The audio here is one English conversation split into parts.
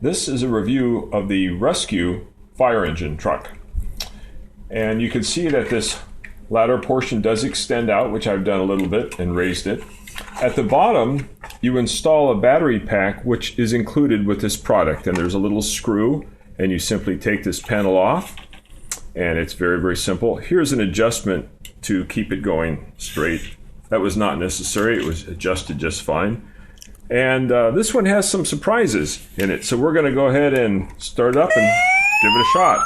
This is a review of the Rescue fire engine truck. And you can see that this ladder portion does extend out, which I've done a little bit and raised it. At the bottom, you install a battery pack, which is included with this product. And there's a little screw, and you simply take this panel off. And it's very, very simple. Here's an adjustment to keep it going straight. That was not necessary. It was adjusted just fine. And this one has some surprises in it. So we're going to go ahead and start it up and give it a shot.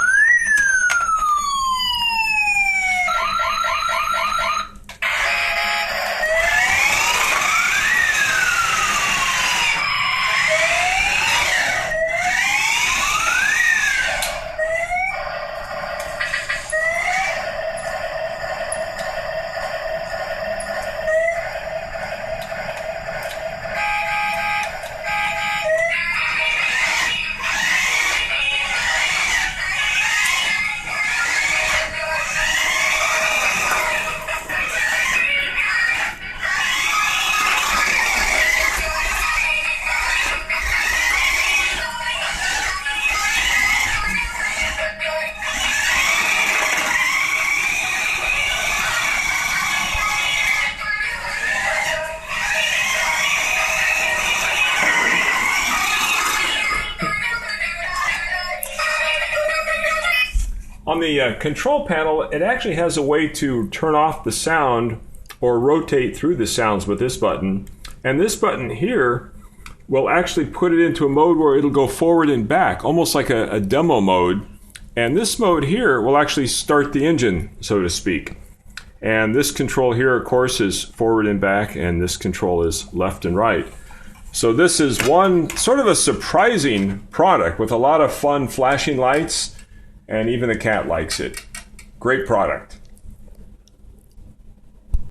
On the control panel, it actually has a way to turn off the sound or rotate through the sounds with this button. And this button here will actually put it into a mode where it'll go forward and back, almost like a demo mode. And this mode here will actually start the engine, so to speak. And this control here, of course, is forward and back, and this control is left and right. So this is one sort of a surprising product with a lot of fun flashing lights. And even the cat likes it. Great product.